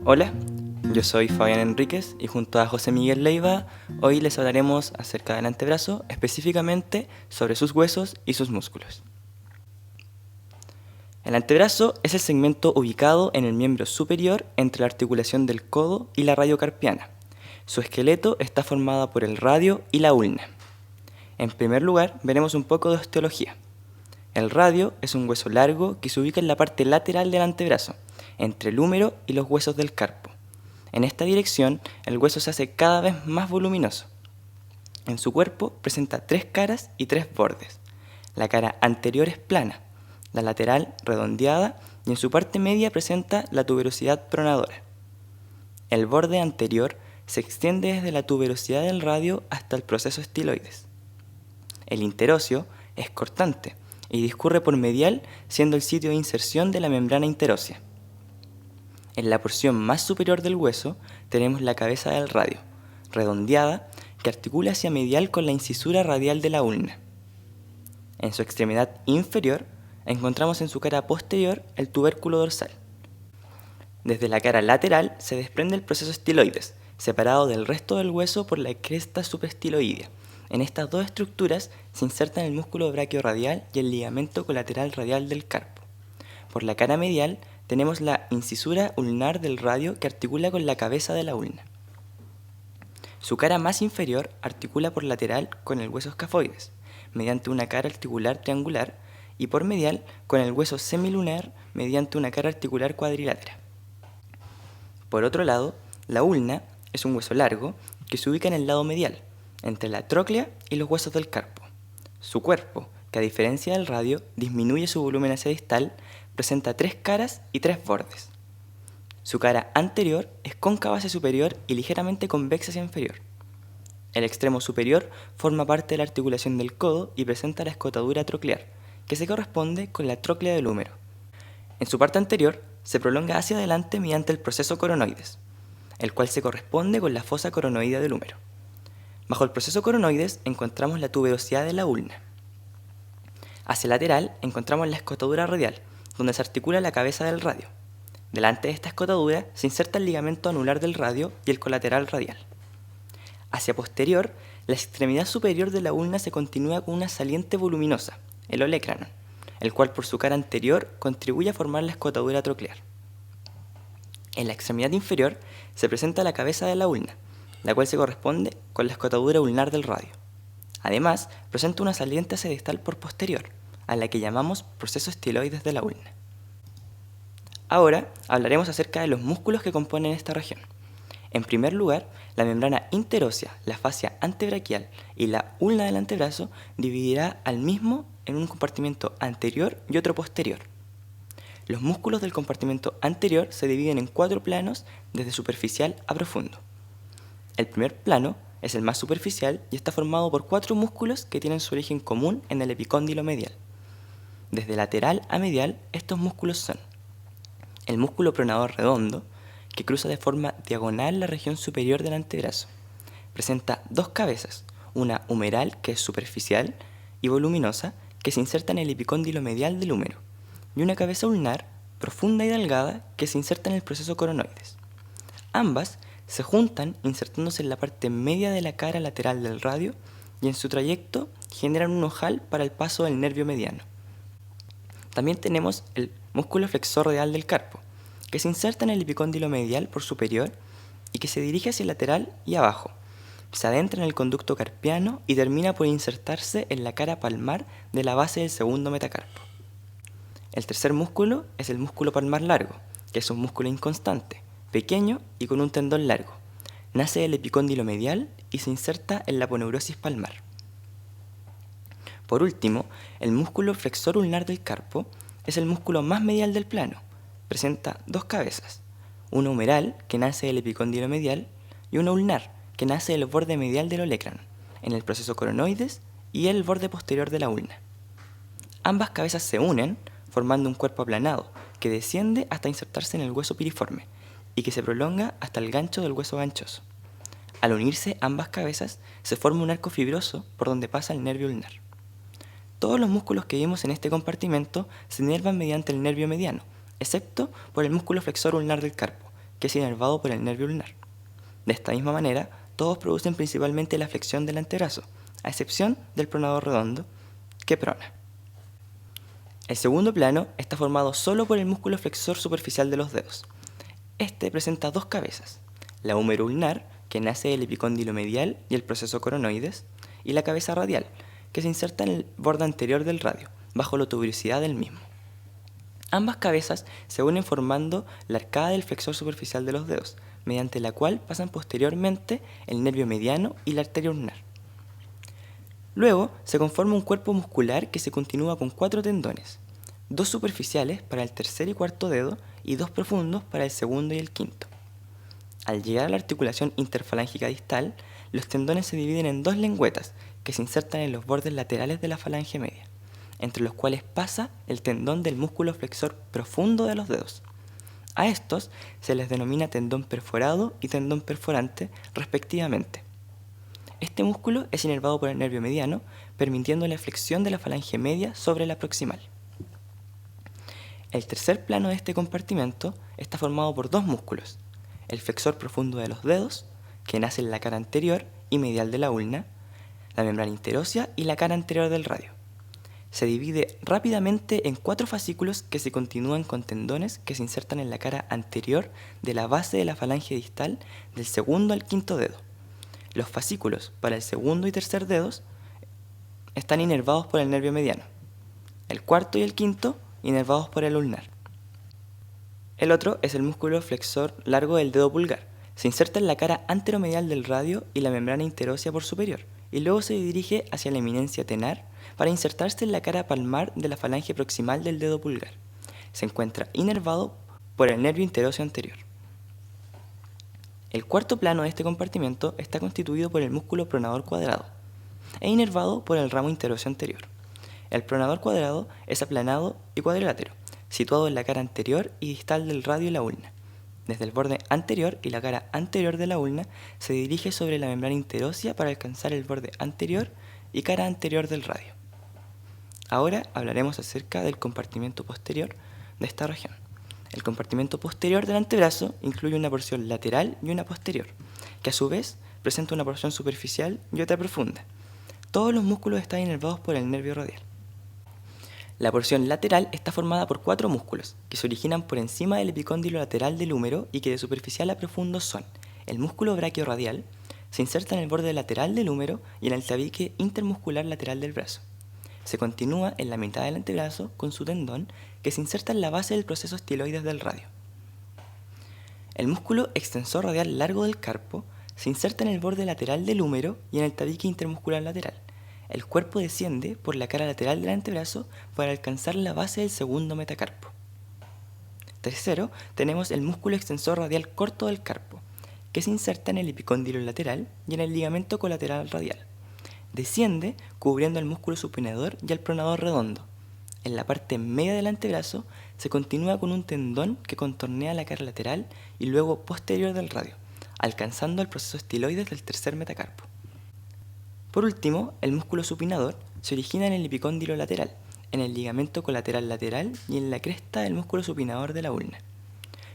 Hola, yo soy Fabián Enríquez y junto a José Miguel Leiva hoy les hablaremos acerca del antebrazo, específicamente sobre sus huesos y sus músculos. El antebrazo es el segmento ubicado en el miembro superior entre la articulación del codo y la radiocarpiana. Su esqueleto está formado por el radio y la ulna. En primer lugar, veremos un poco de osteología. El radio es un hueso largo que se ubica en la parte lateral del antebrazo, entre el húmero y los huesos del carpo. En esta dirección, el hueso se hace cada vez más voluminoso. En su cuerpo presenta 3 caras y 3 bordes. La cara anterior es plana, la lateral redondeada y en su parte media presenta la tuberosidad pronadora. El borde anterior se extiende desde la tuberosidad del radio hasta el proceso estiloides. El interóseo es cortante y discurre por medial, siendo el sitio de inserción de la membrana interósea. En la porción más superior del hueso tenemos la cabeza del radio, redondeada, que articula hacia medial con la incisura radial de la ulna. En su extremidad inferior encontramos en su cara posterior el tubérculo dorsal. Desde la cara lateral se desprende el proceso estiloides, separado del resto del hueso por la cresta subestiloidea. En estas dos estructuras se insertan el músculo braquiorradial y el ligamento colateral radial del carpo. Por la cara medial tenemos la incisura ulnar del radio que articula con la cabeza de la ulna. Su cara más inferior articula por lateral con el hueso escafoides, mediante una cara articular triangular, y por medial con el hueso semilunar mediante una cara articular cuadrilátera. Por otro lado, la ulna es un hueso largo que se ubica en el lado medial, entre la tróclea y los huesos del carpo. Su cuerpo, que a diferencia del radio disminuye su volumen hacia distal, presenta 3 caras y 3 bordes. Su cara anterior es cóncava hacia superior y ligeramente convexa hacia inferior. El extremo superior forma parte de la articulación del codo y presenta la escotadura troclear, que se corresponde con la tróclea del húmero. En su parte anterior se prolonga hacia adelante mediante el proceso coronoides, el cual se corresponde con la fosa coronoidea del húmero. Bajo el proceso coronoides encontramos la tuberosidad de la ulna. Hacia lateral encontramos la escotadura radial, donde se articula la cabeza del radio. Delante de esta escotadura se inserta el ligamento anular del radio y el colateral radial. Hacia posterior, la extremidad superior de la ulna se continúa con una saliente voluminosa, el olecranon, el cual por su cara anterior contribuye a formar la escotadura troclear. En la extremidad inferior se presenta la cabeza de la ulna, la cual se corresponde con la escotadura ulnar del radio. Además, presenta una saliente hacia distal por posterior, a la que llamamos proceso estiloides de la ulna. Ahora hablaremos acerca de los músculos que componen esta región. En primer lugar, la membrana interósea, la fascia antebraquial y la ulna del antebrazo dividirá al mismo en un compartimento anterior y otro posterior. Los músculos del compartimento anterior se dividen en 4 planos desde superficial a profundo. El primer plano es el más superficial y está formado por 4 músculos que tienen su origen común en el epicóndilo medial. Desde lateral a medial, estos músculos son el músculo pronador redondo, que cruza de forma diagonal la región superior del antebrazo. Presenta 2 cabezas, una humeral, que es superficial y voluminosa, que se inserta en el epicóndilo medial del húmero, y una cabeza ulnar, profunda y delgada, que se inserta en el proceso coronoides. Ambas se juntan insertándose en la parte media de la cara lateral del radio y en su trayecto generan un ojal para el paso del nervio mediano. También tenemos el músculo flexor radial del carpo, que se inserta en el epicóndilo medial por superior y que se dirige hacia el lateral y abajo. Se adentra en el conducto carpiano y termina por insertarse en la cara palmar de la base del segundo metacarpo. El tercer músculo es el músculo palmar largo, que es un músculo inconstante, pequeño y con un tendón largo. Nace del epicóndilo medial y se inserta en la aponeurosis palmar. Por último, el músculo flexor ulnar del carpo es el músculo más medial del plano. Presenta 2 cabezas, una humeral, que nace del epicóndilo medial, y una ulnar, que nace del borde medial del olecranon, en el proceso coronoides y el borde posterior de la ulna. Ambas cabezas se unen, formando un cuerpo aplanado, que desciende hasta insertarse en el hueso piriforme, y que se prolonga hasta el gancho del hueso ganchoso. Al unirse ambas cabezas, se forma un arco fibroso por donde pasa el nervio ulnar. Todos los músculos que vimos en este compartimento se inervan mediante el nervio mediano, excepto por el músculo flexor ulnar del carpo, que es inervado por el nervio ulnar. De esta misma manera, todos producen principalmente la flexión del antebrazo, a excepción del pronador redondo, que prona. El segundo plano está formado solo por el músculo flexor superficial de los dedos. Este presenta dos cabezas, la húmero ulnar, que nace del epicóndilo medial y el proceso coronoides, y la cabeza radial, que se inserta en el borde anterior del radio, bajo la tuberosidad del mismo. Ambas cabezas se unen formando la arcada del flexor superficial de los dedos, mediante la cual pasan posteriormente el nervio mediano y la arteria ulnar. Luego se conforma un cuerpo muscular que se continúa con 4 tendones, 2 superficiales para el tercer y cuarto dedo y 2 profundos para el segundo y el quinto. Al llegar a la articulación interfalángica distal, los tendones se dividen en 2 lengüetas que se insertan en los bordes laterales de la falange media, entre los cuales pasa el tendón del músculo flexor profundo de los dedos. A estos se les denomina tendón perforado y tendón perforante, respectivamente. Este músculo es inervado por el nervio mediano, permitiendo la flexión de la falange media sobre la proximal. El tercer plano de este compartimento está formado por 2 músculos, el flexor profundo de los dedos, que nace en la cara anterior y medial de la ulna, la membrana interósea y la cara anterior del radio. Se divide rápidamente en 4 fascículos que se continúan con tendones que se insertan en la cara anterior de la base de la falange distal del segundo al quinto dedo. Los fascículos para el segundo y tercer dedos están inervados por el nervio mediano, el cuarto y el quinto inervados por el ulnar. El otro es el músculo flexor largo del dedo pulgar. Se inserta en la cara anteromedial del radio y la membrana interósea por superior, y luego se dirige hacia la eminencia tenar para insertarse en la cara palmar de la falange proximal del dedo pulgar. Se encuentra inervado por el nervio interóseo anterior. El cuarto plano de este compartimento está constituido por el músculo pronador cuadrado e inervado por el ramo interóseo anterior. El pronador cuadrado es aplanado y cuadrilátero, situado en la cara anterior y distal del radio y la ulna. Desde el borde anterior y la cara anterior de la ulna se dirige sobre la membrana interósea para alcanzar el borde anterior y cara anterior del radio. Ahora hablaremos acerca del compartimento posterior de esta región. El compartimento posterior del antebrazo incluye una porción lateral y una posterior, que a su vez presenta una porción superficial y otra profunda. Todos los músculos están inervados por el nervio radial. La porción lateral está formada por 4 músculos, que se originan por encima del epicóndilo lateral del húmero y que de superficial a profundo son el músculo braquiorradial, se inserta en el borde lateral del húmero y en el tabique intermuscular lateral del brazo. Se continúa en la mitad del antebrazo con su tendón, que se inserta en la base del proceso estiloides del radio. El músculo extensor radial largo del carpo se inserta en el borde lateral del húmero y en el tabique intermuscular lateral. El cuerpo desciende por la cara lateral del antebrazo para alcanzar la base del segundo metacarpo. Tercero, tenemos el músculo extensor radial corto del carpo, que se inserta en el epicóndilo lateral y en el ligamento colateral radial. Desciende cubriendo el músculo supinador y el pronador redondo. En la parte media del antebrazo se continúa con un tendón que contornea la cara lateral y luego posterior del radio, alcanzando el proceso estiloides del tercer metacarpo. Por último, el músculo supinador se origina en el epicóndilo lateral, en el ligamento colateral lateral y en la cresta del músculo supinador de la ulna.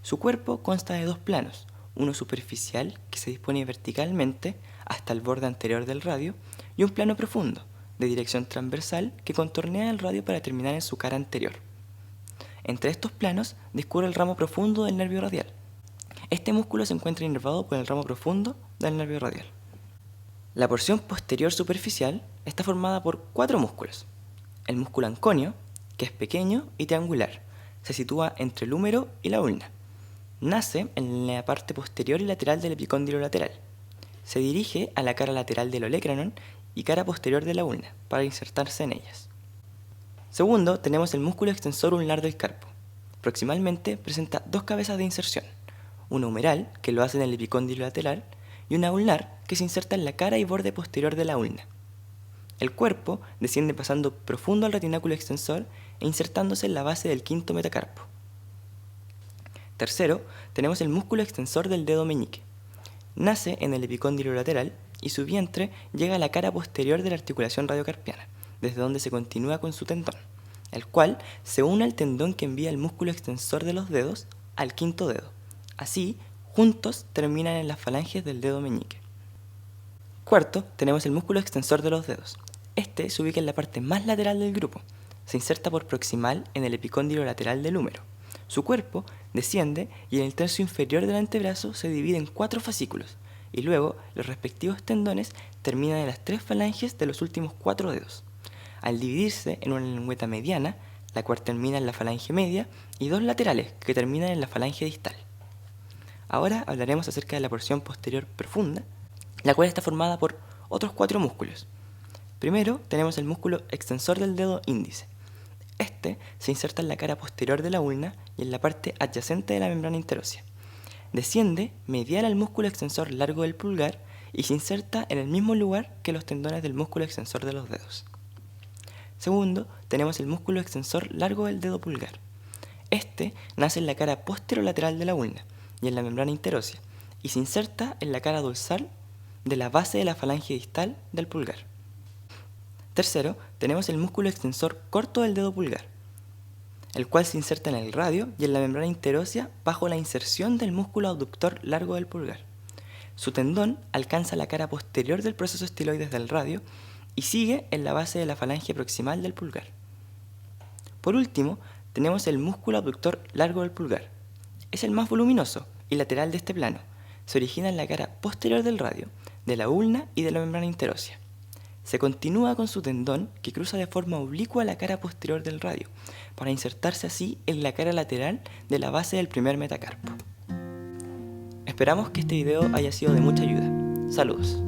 Su cuerpo consta de 2 planos, uno superficial que se dispone verticalmente hasta el borde anterior del radio y un plano profundo, de dirección transversal, que contornea el radio para terminar en su cara anterior. Entre estos planos discurre el ramo profundo del nervio radial. Este músculo se encuentra inervado por el ramo profundo del nervio radial. La porción posterior superficial está formada por 4 músculos. El músculo anconio, que es pequeño y triangular, se sitúa entre el húmero y la ulna. Nace en la parte posterior y lateral del epicóndilo lateral. Se dirige a la cara lateral del olecranon y cara posterior de la ulna, para insertarse en ellas. Segundo, tenemos el músculo extensor ulnar del carpo. Proximalmente presenta 2 cabezas de inserción, una humeral, que lo hace en el epicóndilo lateral, y una ulnar, que se inserta en la cara y borde posterior de la ulna. El cuerpo desciende pasando profundo al retináculo extensor e insertándose en la base del quinto metacarpo. Tercero, tenemos el músculo extensor del dedo meñique. Nace en el epicóndilo lateral y su vientre llega a la cara posterior de la articulación radiocarpiana, desde donde se continúa con su tendón, el cual se une al tendón que envía el músculo extensor de los dedos al quinto dedo, así Juntos terminan en las falanges del dedo meñique. Cuarto, tenemos el músculo extensor de los dedos. Este se ubica en la parte más lateral del grupo. Se inserta por proximal en el epicóndilo lateral del húmero. Su cuerpo desciende y en el tercio inferior del antebrazo se divide en 4 fascículos, y luego los respectivos tendones terminan en las 3 falanges de los últimos 4 dedos. Al dividirse en una lengüeta mediana, la cual termina en la falange media, y 2 laterales que terminan en la falange distal. Ahora hablaremos acerca de la porción posterior profunda, la cual está formada por otros 4 músculos. Primero tenemos el músculo extensor del dedo índice. Este se inserta en la cara posterior de la ulna y en la parte adyacente de la membrana interósea. Desciende medial al músculo extensor largo del pulgar y se inserta en el mismo lugar que los tendones del músculo extensor de los dedos. Segundo, tenemos el músculo extensor largo del dedo pulgar. Este nace en la cara posterolateral de la ulna y en la membrana interósea y se inserta en la cara dorsal de la base de la falange distal del pulgar. Tercero, tenemos el músculo extensor corto del dedo pulgar, el cual se inserta en el radio y en la membrana interósea bajo la inserción del músculo abductor largo del pulgar. Su tendón alcanza la cara posterior del proceso estiloides del radio y sigue en la base de la falange proximal del pulgar. Por último, tenemos el músculo abductor largo del pulgar. Es el más voluminoso y lateral de este plano. Se origina en la cara posterior del radio, de la ulna y de la membrana interósea. Se continúa con su tendón que cruza de forma oblicua la cara posterior del radio, para insertarse así en la cara lateral de la base del primer metacarpo. Esperamos que este video haya sido de mucha ayuda. Saludos.